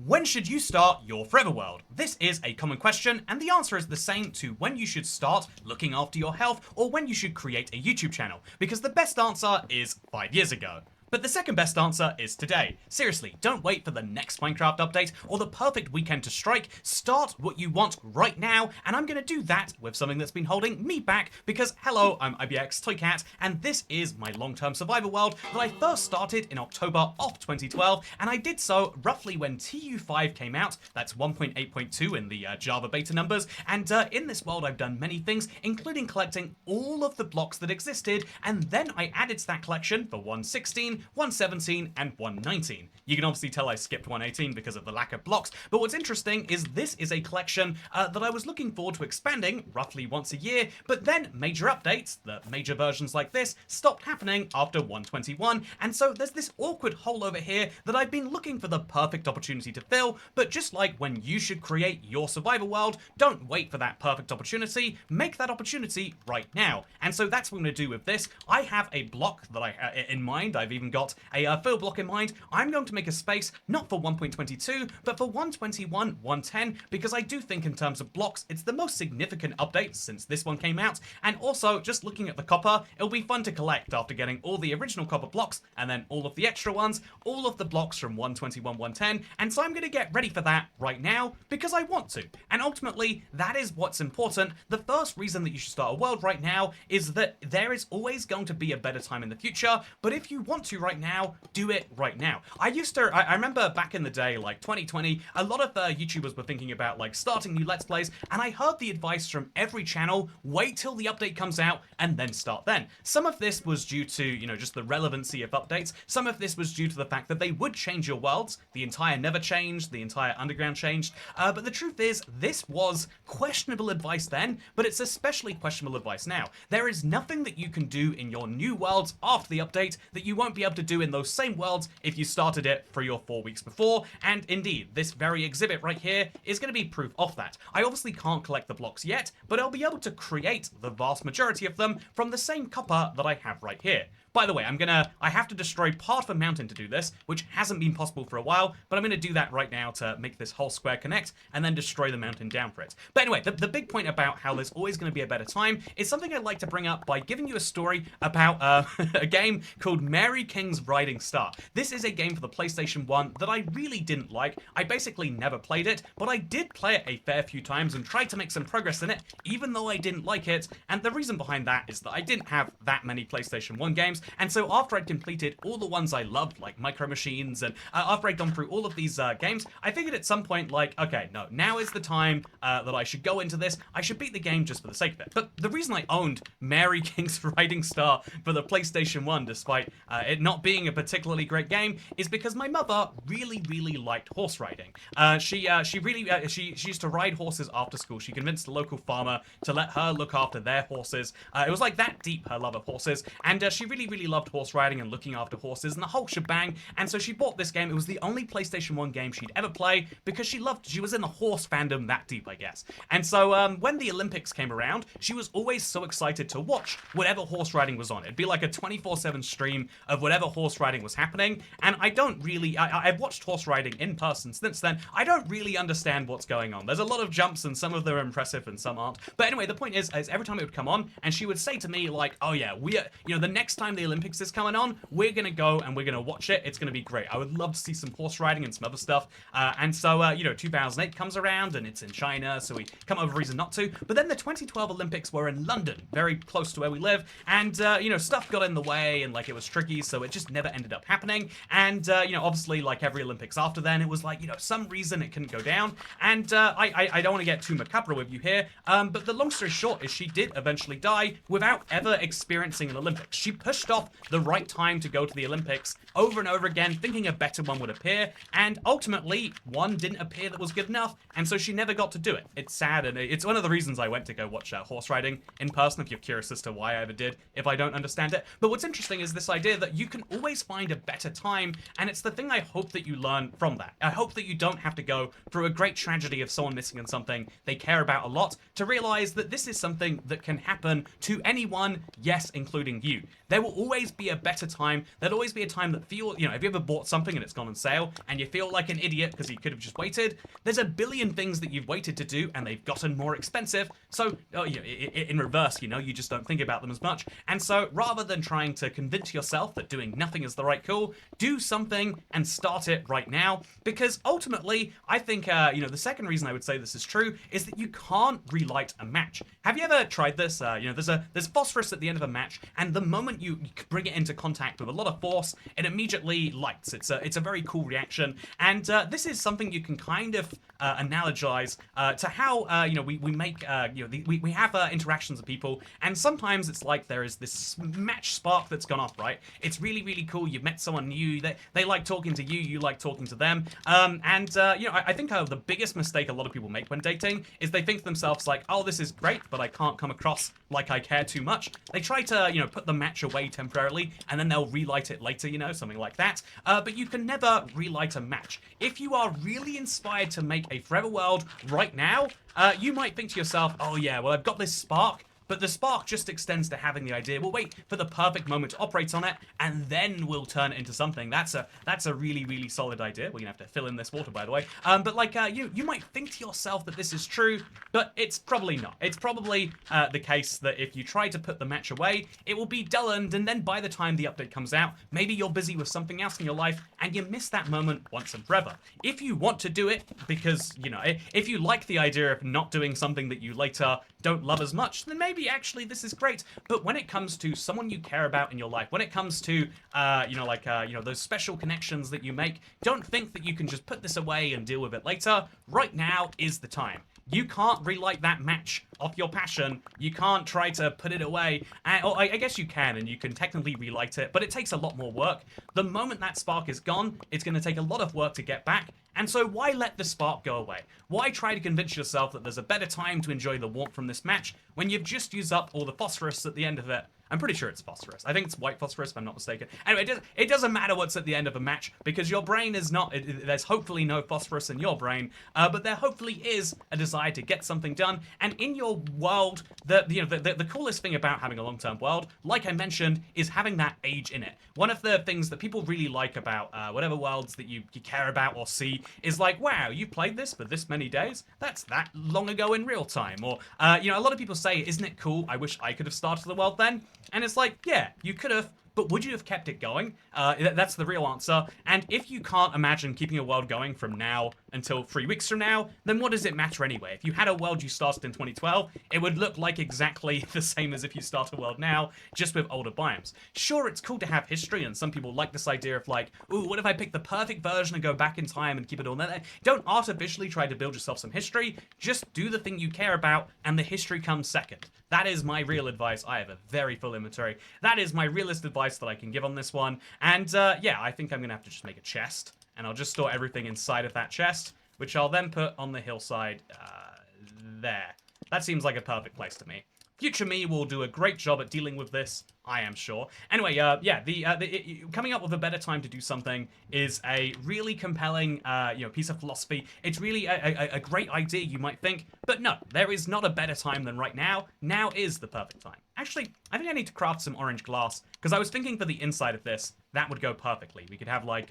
When should you start your forever world? This is a common question, and the answer is the same to when you should start looking after your health or when you should create a YouTube channel, because the best answer is 5 years ago. But the second best answer is today. Seriously, don't wait for the next Minecraft update or the perfect weekend to strike. Start what you want right now, and I'm going to do that with something that's been holding me back because, hello, I'm IBX Toycat, and this is my long-term survival world that I first started in October of 2012, and I did so roughly when TU5 came out. That's 1.8.2 in the Java beta numbers, and in this world I've done many things, including collecting all of the blocks that existed, and then I added to that collection for 1.16, 1.17, and 1.19. You can obviously tell I skipped 1.18 because of the lack of blocks, but what's interesting is this is a collection that I was looking forward to expanding roughly once a year, but then major updates, the major versions like this, stopped happening after 1.21, and so there's this awkward hole over here that I've been looking for the perfect opportunity to fill, but just like when you should create your survival world, don't wait for that perfect opportunity, make that opportunity right now. And so that's what I'm going to do with this. I have a block that I in mind. I've even got a fill block in mind. I'm going to make a space not for 1.22 but for 1.21, 1.10, because I do think in terms of blocks it's the most significant update since this one came out, and also just looking at the copper, it'll be fun to collect after getting all the original copper blocks and then all of the extra ones, all of the blocks from 1.21, 1.10, and so I'm going to get ready for that right now because I want to. And ultimately that is what's important. The first reason that you should start a world right now is that there is always going to be a better time in the future, but if you want to right now, do it right now. I remember back in the day, like 2020, a lot of YouTubers were thinking about like starting new Let's Plays, and I heard the advice from every channel, wait till the update comes out and then start then. Some of this was due to, you know, just the relevancy of updates. Some of this was due to the fact that they would change your worlds. The entire Nether changed, the entire Underground changed, but the truth is, this was questionable advice then, but it's especially questionable advice now. There is nothing that you can do in your new worlds after the update that you won't be able to do in those same worlds if you started it 3 or 4 weeks before, and indeed, this very exhibit right here is going to be proof of that. I obviously can't collect the blocks yet, but I'll be able to create the vast majority of them from the same copper that I have right here. By the way, I have to destroy part of a mountain to do this, which hasn't been possible for a while, but I'm going to do that right now to make this whole square connect, and then destroy the mountain down for it. But anyway, the big point about how there's always going to be a better time is something I'd like to bring up by giving you a story about a game called Mary King's Riding Star. This is a game for the PlayStation 1 that I really didn't like. I basically never played it, but I did play it a fair few times and tried to make some progress in it, even though I didn't like it, and the reason behind that is that I didn't have that many PlayStation 1 games, and so after I'd completed all the ones I loved, like Micro Machines, and after I'd gone through all of these games, I figured at some point, like, okay, no, now is the time that I should go into this. I should beat the game just for the sake of it. But the reason I owned Mary King's Riding Star for the PlayStation 1, despite it not being a particularly great game, is because my mother really, really liked horse riding. She used to ride horses after school. She convinced a local farmer to let her look after their horses. It was like that deep, her love of horses, and she really, really loved horse riding and looking after horses and the whole shebang, and so she bought this game. It was the only PlayStation 1 game she'd ever play because she was in the horse fandom that deep, I guess. And so when the Olympics came around, she was always so excited to watch whatever horse riding was on. It'd be like a 24/7 stream of whatever horse riding was happening, and I've watched horse riding in person since then. I don't really understand what's going on. There's a lot of jumps and some of them are impressive and some aren't. But anyway, the point is every time it would come on and she would say to me like, oh yeah, the next time the Olympics is coming on, we're gonna go and we're gonna watch it. It's gonna be great. I would love to see some horse riding and some other stuff. And so 2008 comes around and it's in China, so we come up with a reason not to. But then the 2012 Olympics were in London, very close to where we live, and stuff got in the way and like it was tricky, so it just never ended up happening. And obviously, like every Olympics after then, it was like some reason it couldn't go down. And I don't want to get too macabre with you here, but the long story short is she did eventually die without ever experiencing an Olympics. She pushed off the right time to go to the Olympics over and over again, thinking a better one would appear, and ultimately one didn't appear that was good enough, and so she never got to do it. It's sad, and it's one of the reasons I went to go watch horse riding in person, if you're curious as to why I ever did, if I don't understand it. But what's interesting is this idea that you can always find a better time, and it's the thing I hope that you learn from that. I hope that you don't have to go through a great tragedy of someone missing on something they care about a lot to realize that this is something that can happen to anyone, yes, including you. There will always be a better time. There'll always be a time that feels, you know, have you ever bought something and it's gone on sale and you feel like an idiot because you could have just waited? There's a billion things that you've waited to do and they've gotten more expensive. So, you know, in reverse, you know, you just don't think about them as much. And so rather than trying to convince yourself that doing nothing is the right call, do something and start it right now. Because ultimately, I think, you know, the second reason I would say this is true is that you can't relight a match. Have you ever tried this? You know, there's phosphorus at the end of a match, and the moment you bring it into contact with a lot of force, it immediately lights. It's a very cool reaction, and this is something you can kind of analogize to how you know we make you know we have interactions with people, and sometimes it's like there is this match spark that's gone off. Right? It's really cool. You've met someone new. They like talking to you. You like talking to them. And you know, I think the biggest mistake a lot of people make when dating is they think to themselves like, oh, this is great, but I can't come across like I care too much. They try to, you know, put the match away temporarily, and then they'll relight it later, you know, something like that. But you can never relight a match. If you are really inspired to make a forever world right now, you might think to yourself, oh yeah, well, I've got this spark. But the spark just extends to having the idea. We'll wait for the perfect moment to operate on it, and then we'll turn it into something. That's a really solid idea. We're gonna have to fill in this water, by the way. But like you might think to yourself that this is true, but it's probably not. It's probably the case that if you try to put the match away, it will be dulled, and then by the time the update comes out, maybe you're busy with something else in your life, and you miss that moment once and forever. If you want to do it because, you know, if you like the idea of not doing something that you later don't love as much, then maybe actually this is great. But when it comes to someone you care about in your life, when it comes to you know, like you know, those special connections that you make, don't think that you can just put this away and deal with it later. Right now is the time. You can't relight that match off your passion. You can't try to put it away. Or I guess you can, and you can technically relight it, but it takes a lot more work. The moment that spark is gone, it's going to take a lot of work to get back. And so why let the spark go away? Why try to convince yourself that there's a better time to enjoy the warmth from this match when you've just used up all the phosphorus at the end of it? I'm pretty sure it's phosphorus. I think it's white phosphorus, if I'm not mistaken. Anyway, it doesn't matter what's at the end of a match, because your brain is not... there's hopefully no phosphorus in your brain, but there hopefully is a desire to get something done. And in your world, the coolest thing about having a long-term world, like I mentioned, is having that age in it. One of the things that people really like about whatever worlds that you care about or see is like, wow, you played this for this many days? That's that long ago in real time. Or, you know, a lot of people say, isn't it cool? I wish I could have started the world then. And it's like, yeah, you could have, but would you have kept it going? That's the real answer. And if you can't imagine keeping a world going from now until 3 weeks from now, then what does it matter anyway? If you had a world you started in 2012, it would look like exactly the same as if you start a world now, just with older biomes. Sure, it's cool to have history, and some people like this idea of like, ooh, what if I pick the perfect version and go back in time and keep it all there? Don't artificially try to build yourself some history. Just do the thing you care about, and the history comes second. That is my real advice. I have a very full inventory. That is my realist advice that I can give on this one. And yeah, I think I'm going to have to just make a chest. And I'll just store everything inside of that chest, which I'll then put on the hillside there. That seems like a perfect place to me. Future me will do a great job at dealing with this, I am sure. Anyway, yeah, coming up with a better time to do something is a really compelling, you know, piece of philosophy. It's really a great idea, you might think, but no, there is not a better time than right now. Now is the perfect time. Actually, I think I need to craft some orange glass, because I was thinking for the inside of this, that would go perfectly. We could have like,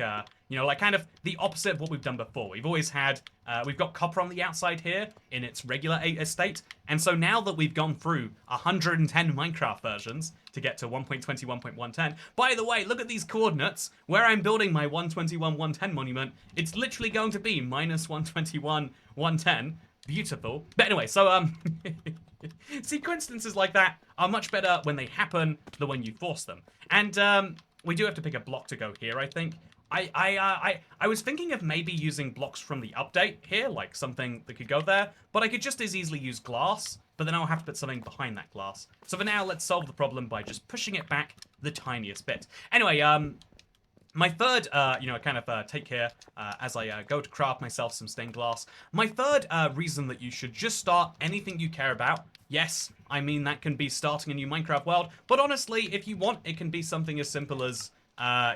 you know, like kind of the opposite of what we've done before. We've always had, we've got copper on the outside here in its regular state. And so now that we've gone through 110 Minecraft versions to get to 1.20, 1.110, by the way, look at these coordinates. Where I'm building my 121, 110 monument, it's literally going to be minus 121, 110. Beautiful. But anyway, so, see, coincidences like that are much better when they happen than when you force them. And we do have to pick a block to go here, I think. I was thinking of maybe using blocks from the update here, like something that could go there, but I could just as easily use glass, but then I'll have to put something behind that glass. So for now, let's solve the problem by just pushing it back the tiniest bit. Anyway, my third, you know, kind of take here as I go to craft myself some stained glass. My third reason that you should just start anything you care about. Yes, I mean that can be starting a new Minecraft world, but honestly, if you want, it can be something as simple as,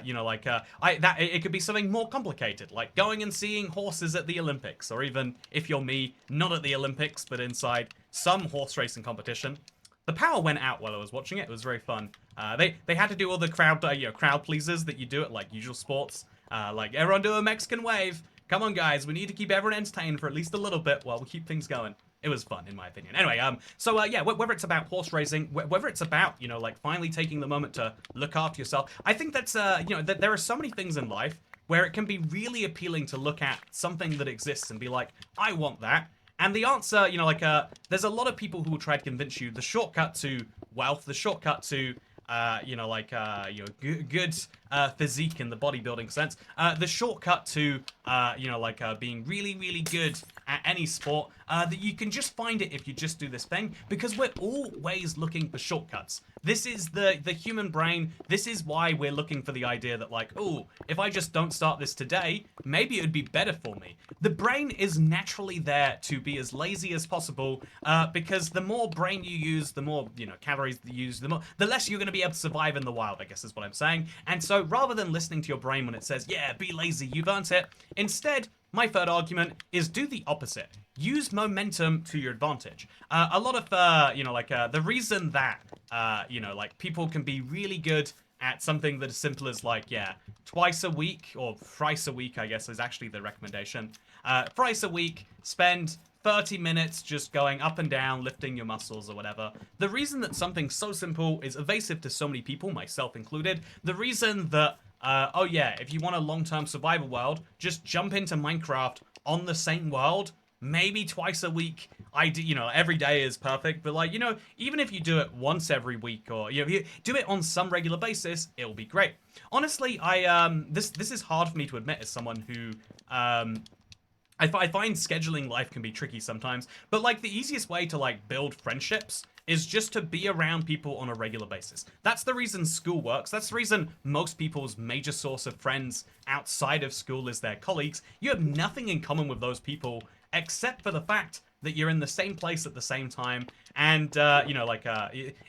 you know, like it could be something more complicated, like going and seeing horses at the Olympics, or even if you're me, not at the Olympics, but inside some horse racing competition. The power went out while I was watching it. It was very fun. They had to do all the crowd pleasers that you do at like usual sports. Like everyone do a Mexican wave. Come on, guys. We need to keep everyone entertained for at least a little bit while we keep things going. It was fun, in my opinion. Anyway, yeah, whether it's about horse racing, whether it's about, like finally taking the moment to look after yourself, I think that's, that there are so many things in life where it can be really appealing to look at something that exists and be like, I want that. And the answer, there's a lot of people who will try to convince you the shortcut to wealth, the shortcut to good physique in the bodybuilding sense. The shortcut to, being really, really good at any sport, that you can just find it if you just do this thing, because we're always looking for shortcuts. This is the human brain. This is why we're looking for the idea that like, oh, if I just don't start this today, maybe it would be better for me. The brain is naturally there to be as lazy as possible, because the more brain you use, the more, calories you use, the less you're going to be able to survive in the wild, I guess is what I'm saying. And so rather than listening to your brain when it says, yeah, be lazy, you've earned it, instead, my third argument is do the opposite. Use momentum to your advantage. A lot of, the reason that, people can be really good at something that is simple as twice a week, or thrice a week, I guess is actually the recommendation. Thrice a week, spend 30 minutes just going up and down, lifting your muscles or whatever. The reason that something so simple is evasive to so many people, myself included, the reason that if you want a long-term survival world, just jump into Minecraft on the same world, maybe twice a week. Every day is perfect, but even if you do it once every week, or if you do it on some regular basis, it'll be great. Honestly, this is hard for me to admit as someone who I find scheduling life can be tricky sometimes, but the easiest way to build friendships is just to be around people on a regular basis. That's the reason school works. That's the reason most people's major source of friends outside of school is their colleagues. You have nothing in common with those people except for the fact that you're in the same place at the same time, and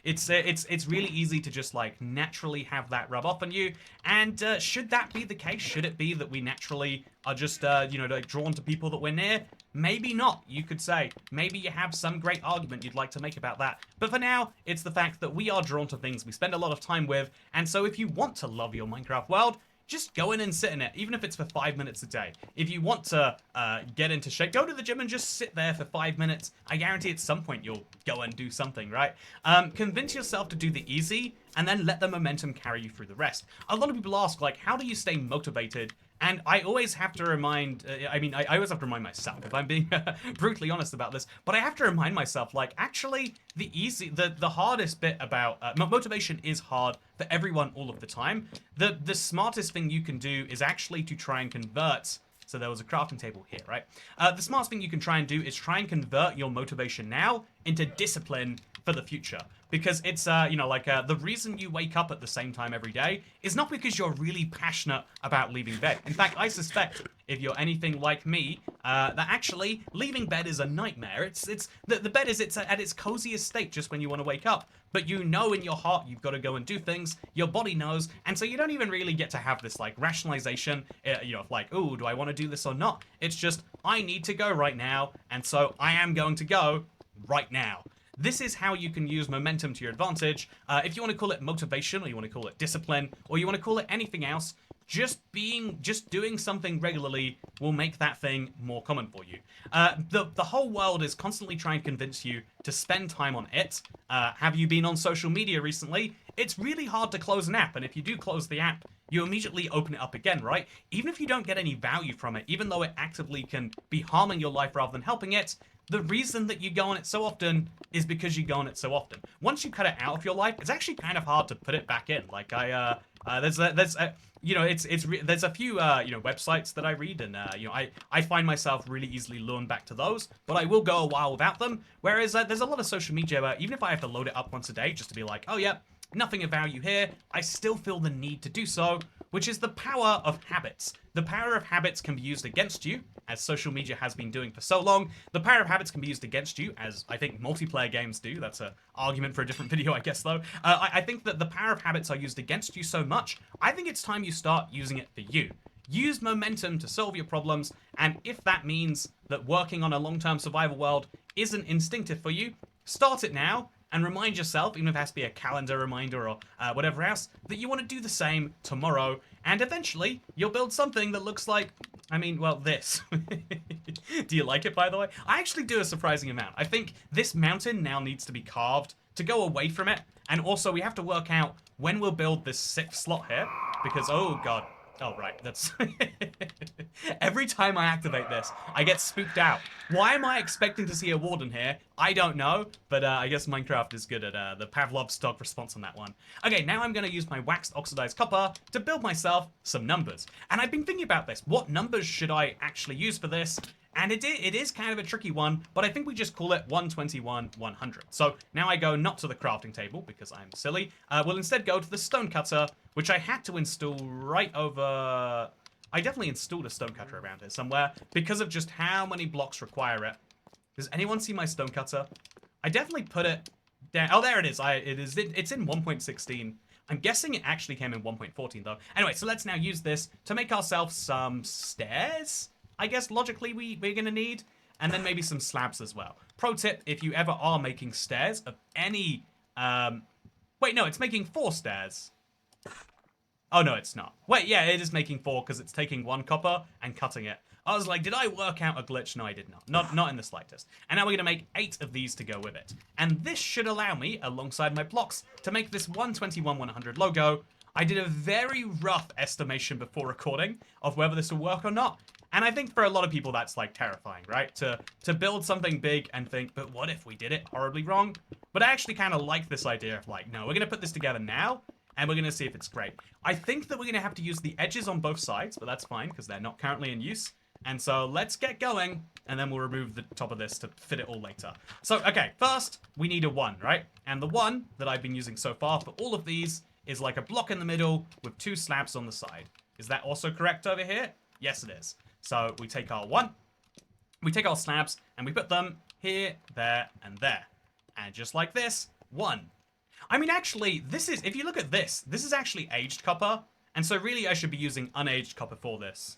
it's really easy to just naturally have that rub off on you. And should that be the case? Should it be that we naturally are just drawn to people that we're near? Maybe not, you could say. Maybe you have some great argument you'd like to make about that. But for now, it's the fact that we are drawn to things we spend a lot of time with, and so if you want to love your Minecraft world, just go in and sit in it, even if it's for 5 minutes a day. If you want to get into shape, go to the gym and just sit there for 5 minutes. I guarantee at some point you'll go and do something, right? Convince yourself to do the easy, and then let the momentum carry you through the rest. A lot of people ask, how do you stay motivated? And I always have to remind, I always have to remind myself, if I'm being brutally honest about this, but I have to remind myself, actually, the hardest bit about, motivation is hard for everyone all of the time. The smartest thing you can do is actually to try and convert, so there was a crafting table here, right? The smartest thing you can try and do is try and convert your motivation now into discipline for the future. Because it's, the reason you wake up at the same time every day is not because you're really passionate about leaving bed. In fact, I suspect, if you're anything like me, that actually leaving bed is a nightmare. The bed is at its coziest state just when you want to wake up. But you know in your heart you've got to go and do things, your body knows, and so you don't even really get to have this, rationalization, oh, do I want to do this or not? It's just, I need to go right now, and so I am going to go right now. This is how you can use momentum to your advantage. If you want to call it motivation, or you want to call it discipline, or you want to call it anything else, just doing something regularly will make that thing more common for you. The whole world is constantly trying to convince you to spend time on it. Have you been on social media recently? It's really hard to close an app, and if you do close the app, you immediately open it up again, right? Even if you don't get any value from it, even though it actively can be harming your life rather than helping it, the reason that you go on it so often is because you go on it so often. Once you cut it out of your life, it's actually kind of hard to put it back in. There's a few websites that I read, and I find myself really easily lured back to those, but I will go a while without them. Whereas there's a lot of social media where even if I have to load it up once a day just to be like, oh yeah, nothing of value here, I still feel the need to do so, which is the power of habits. The power of habits can be used against you, as social media has been doing for so long. The power of habits can be used against you, as I think multiplayer games do. That's an argument for a different video, I guess, though. I think that the power of habits are used against you so much, I think it's time you start using it for you. Use momentum to solve your problems, and if that means that working on a long-term survival world isn't instinctive for you, start it now, and remind yourself, even if it has to be a calendar reminder or whatever else, that you want to do the same tomorrow, and eventually you'll build something that looks like, I mean, well, this. Do you like it, by the way? I actually do a surprising amount. I think this mountain now needs to be carved to go away from it, and also we have to work out when we'll build this 6th slot here, because, oh god. Oh, right, that's... Every time I activate this, I get spooked out. Why am I expecting to see a warden here? I don't know, but I guess Minecraft is good at the Pavlov's dog response on that one. Okay, now I'm going to use my waxed oxidized copper to build myself some numbers. And I've been thinking about this. What numbers should I actually use for this? And it is kind of a tricky one, but I think we just call it 121, 100. So now I go not to the crafting table, because I'm silly. We'll instead go to the stone cutter, which I had to install right over... I definitely installed a stone cutter around here somewhere, because of just how many blocks require it. Does anyone see my stone cutter? I definitely put it down... Oh, there it is. It's in 1.16. I'm guessing it actually came in 1.14, though. Anyway, so let's now use this to make ourselves some stairs, I guess logically we're going to need, and then maybe some slabs as well. Pro tip, if you ever are making stairs of any... Wait, no, it's making 4 stairs. Oh, no, it's not. Wait, yeah, it is making 4 because it's taking 1 copper and cutting it. I was like, did I work out a glitch? No, I did not. Not in the slightest. And now we're going to make 8 of these to go with it. And this should allow me, alongside my blocks, to make this 121-100 logo. I did a very rough estimation before recording of whether this will work or not. And I think for a lot of people that's like terrifying, right? To build something big and think, but what if we did it horribly wrong? But I actually kind of like this idea of like, no, we're going to put this together now, and we're going to see if it's great. I think that we're going to have to use the edges on both sides, but that's fine because they're not currently in use. And so let's get going, and then we'll remove the top of this to fit it all later. So, okay, first, we need a 1, right? And the 1 that I've been using so far for all of these is like a block in the middle with 2 slabs on the side. Is that also correct over here? Yes, it is. So we take our 1, we take our slabs, and we put them here, there, and there. And just like this, 1. I mean, actually, this is, if you look at this, this is actually aged copper. And so really, I should be using unaged copper for this.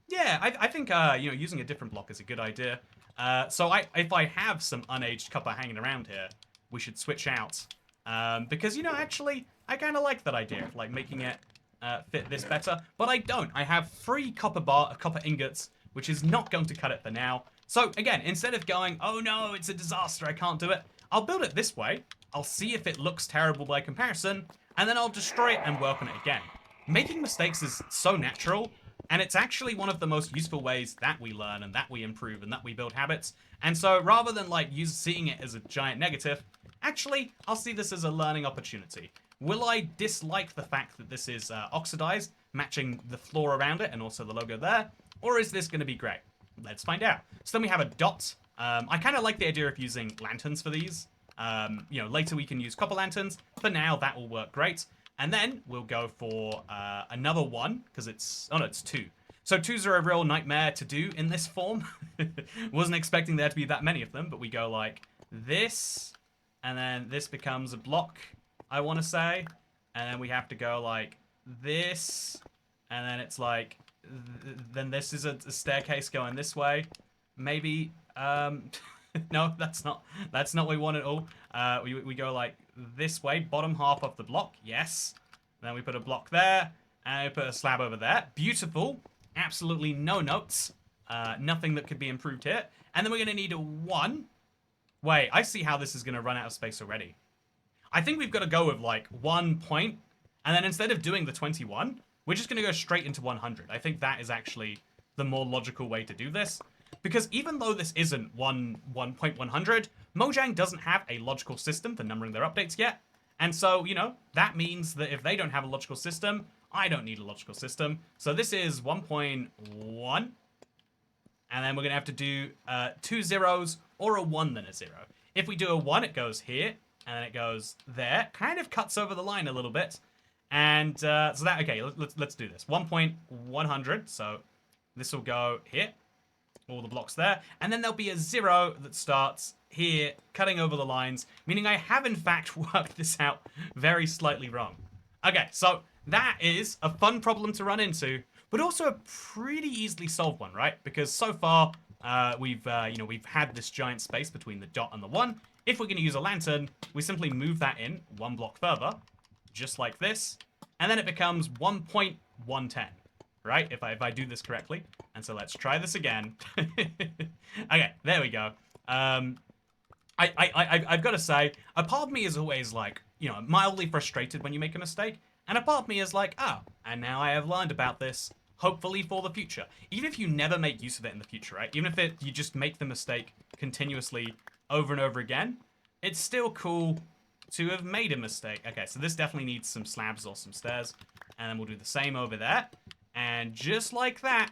Yeah, I think, you know, using a different block is a good idea. So if I have some unaged copper hanging around here, we should switch out. Because, you know, actually, I kind of like that idea of, like, making it fit this better. But I don't. I have 3 copper ingots, which is not going to cut it for now. So, again, instead of going, oh no, it's a disaster, I can't do it, I'll build it this way. I'll see if it looks terrible by comparison, and then I'll destroy it and work on it again. Making mistakes is so natural, and it's actually one of the most useful ways that we learn and that we improve and that we build habits. And so rather than like seeing it as a giant negative, actually, I'll see this as a learning opportunity. Will I dislike the fact that this is oxidized, matching the floor around it and also the logo there? Or is this going to be great? Let's find out. So then we have a dot. I kind of like the idea of using lanterns for these. You know, later we can use copper lanterns. For now, that will work great. And then we'll go for another 1, because it's... Oh, no, it's 2. So 2s are a real nightmare to do in this form. Wasn't expecting there to be that many of them, but we go like this, and then this becomes a block, I want to say. And then we have to go like this, and then it's like... then this is a staircase going this way. Maybe... no, that's not what we want at all. We go like this way, bottom half of the block, yes. Then we put a block there, and we put a slab over there. Beautiful. Absolutely no notes. Nothing that could be improved here. And then we're going to need a 1. Wait, I see how this is going to run out of space already. I think we've got to go with like 1 point, and then instead of doing the 21, we're just going to go straight into 100. I think that is actually the more logical way to do this. Because even though this isn't 1.100, Mojang doesn't have a logical system for numbering their updates yet. And so, you know, that means that if they don't have a logical system, I don't need a logical system. So this is 1.1. And then we're going to have to do 2 zeros or a 1 then a 0. If we do a 1, it goes here, and then it goes there. Kind of cuts over the line a little bit. And so that, okay, let's do this. 1.100, so this will go here. All the blocks there, and then there'll be a 0 that starts here, cutting over the lines, meaning I have in fact worked this out very slightly wrong. Okay, so that is a fun problem to run into, but also a pretty easily solved one, right? Because so far we've had this giant space between the dot and the 1. If we're going to use a lantern, we simply move that in 1 block further, just like this, and then it becomes 1.110, right? If I do this correctly. And so let's try this again. Okay, there we go. I've got to say, a part of me is always like, you know, mildly frustrated when you make a mistake, and a part of me is like, oh, and now I have learned about this, hopefully for the future. Even if you never make use of it in the future, right? Even if you just make the mistake continuously over and over again, it's still cool to have made a mistake. Okay, so this definitely needs some slabs or some stairs, and then we'll do the same over there, and just like that.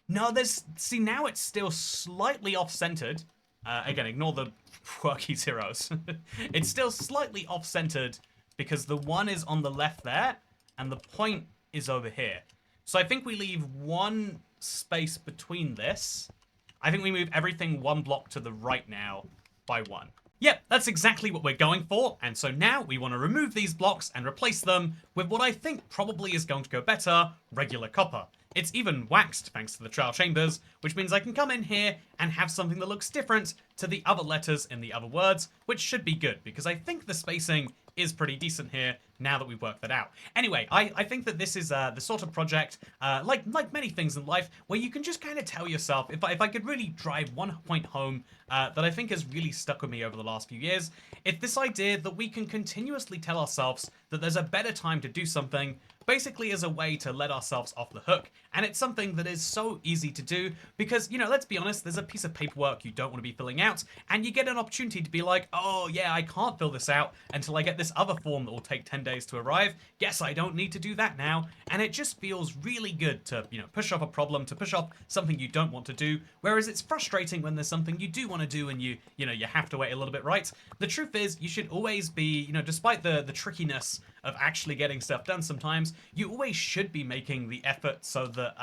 No, see, now it's still slightly off-centered. Again, ignore the quirky zeros. It's still slightly off-centered because the 1 is on the left there, and the point is over here. So I think we leave 1 space between this. I think we move everything 1 block to the right now by 1. Yep, that's exactly what we're going for, and so now we want to remove these blocks and replace them with what I think probably is going to go better, regular copper. It's even waxed thanks to the trial chambers, which means I can come in here and have something that looks different to the other letters in the other words, which should be good, because I think the spacing is pretty decent here now that we've worked that out. Anyway, I think that this is the sort of project, like many things in life, where you can just kind of tell yourself, if I could really drive one point home that I think has really stuck with me over the last few years, it's this idea that we can continuously tell ourselves that there's a better time to do something, basically as a way to let ourselves off the hook. And it's something that is so easy to do because, you know, let's be honest, there's a piece of paperwork you don't want to be filling out, and you get an opportunity to be like, oh yeah, I can't fill this out until I get this other form that will take 10 days to arrive. Guess I don't need to do that now. And it just feels really good to, you know, push off a problem, to push off something you don't want to do, whereas it's frustrating when there's something you do want to do and you have to wait a little bit, right? The truth is, you should always be, you know, despite the trickiness of actually getting stuff done sometimes, you always should be making the effort so that,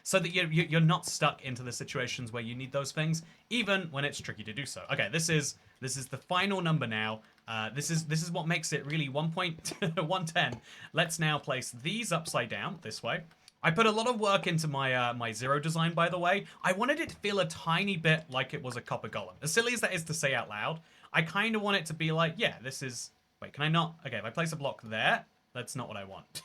so that you're not stuck into the situations where you need those things, even when it's tricky to do so. Okay, this is the final number now. This is what makes it really 1.110. Let's now place these upside down this way. I put a lot of work into my my zero design, by the way. I wanted it to feel a tiny bit like it was a copper golem. As silly as that is to say out loud, I kind of want it to be like, yeah, this is... Wait, can I not? Okay, if I place a block there, that's not what I want.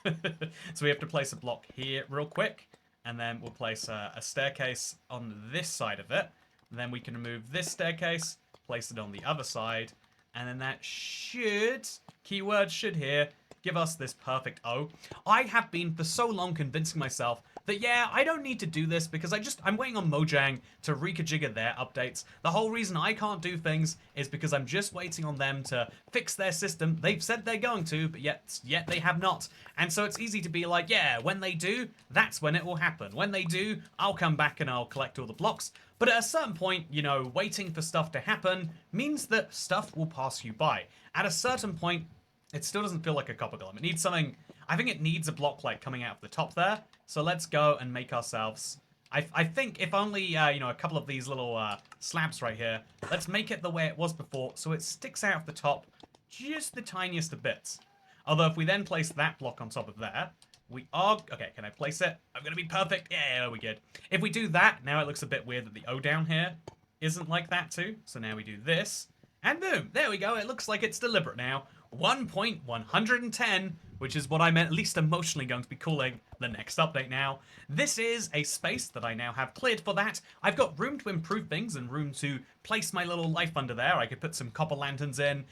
So we have to place a block here real quick, and then we'll place a staircase on this side of it. Then we can remove this staircase, place it on the other side, and then that should, keyword should here, give us this perfect O. I have been for so long convincing myself that, yeah, I don't need to do this because I'm waiting on Mojang to reconfigure their updates. The whole reason I can't do things is because I'm just waiting on them to fix their system. They've said they're going to, but yet they have not. And so it's easy to be like, yeah, when they do, that's when it will happen. When they do, I'll come back and I'll collect all the blocks. But at a certain point, you know, waiting for stuff to happen means that stuff will pass you by. At a certain point, it still doesn't feel like a copper golem. It needs something... I think it needs a block like coming out of the top there. So let's go and make ourselves... I think if only, you know, a couple of these little slabs right here. Let's make it the way it was before so it sticks out of the top just the tiniest of bits. Although if we then place that block on top of there, we are... Okay, can I place it? I'm going to be perfect. Yeah, we're good. If we do that, now it looks a bit weird that the O down here isn't like that too. So now we do this. And boom, there we go. It looks like it's deliberate now. 1.110, which is what I'm at least emotionally going to be calling the next update now. This is a space that I now have cleared for that. I've got room to improve things and room to place my little life under there. I could put some copper lanterns in,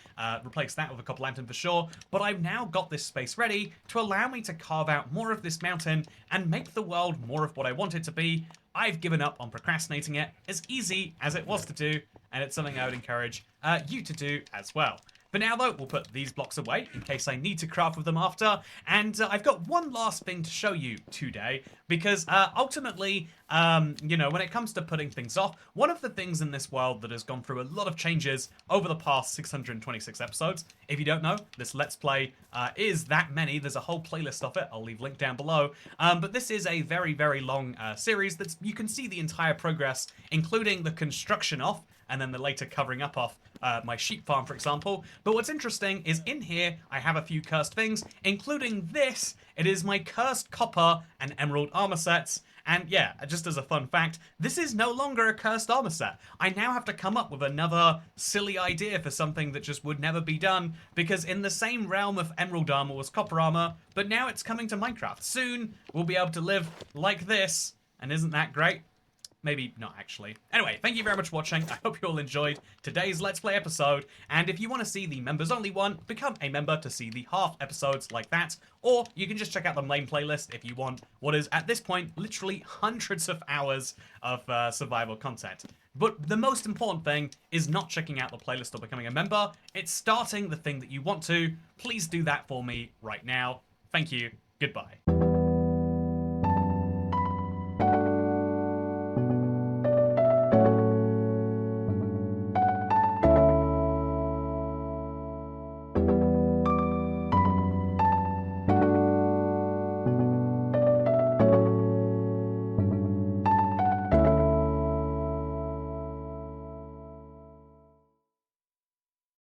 replace that with a copper lantern for sure, but I've now got this space ready to allow me to carve out more of this mountain and make the world more of what I want it to be. I've given up on procrastinating it, as easy as it was to do, and it's something I would encourage you to do as well. For now, though, we'll put these blocks away in case I need to craft with them after. And I've got one last thing to show you today, because ultimately, you know, when it comes to putting things off, one of the things in this world that has gone through a lot of changes over the past 626 episodes, if you don't know, this Let's Play is that many. There's a whole playlist of it. I'll leave a link down below. But this is a very, very long series that you can see the entire progress, including the construction off, and then the later covering up off my sheep farm, for example. But what's interesting is in here, I have a few cursed things, including this. It is my cursed copper and emerald armor sets. And yeah, just as a fun fact, this is no longer a cursed armor set. I now have to come up with another silly idea for something that just would never be done, because in the same realm of emerald armor was copper armor, but now it's coming to Minecraft. Soon, we'll be able to live like this, and isn't that great? Maybe not, actually. Anyway, thank you very much for watching. I hope you all enjoyed today's Let's Play episode. And if you want to see the members-only one, become a member to see the half episodes like that. Or you can just check out the main playlist if you want what is, at this point, literally hundreds of hours of survival content. But the most important thing is not checking out the playlist or becoming a member. It's starting the thing that you want to. Please do that for me right now. Thank you. Goodbye.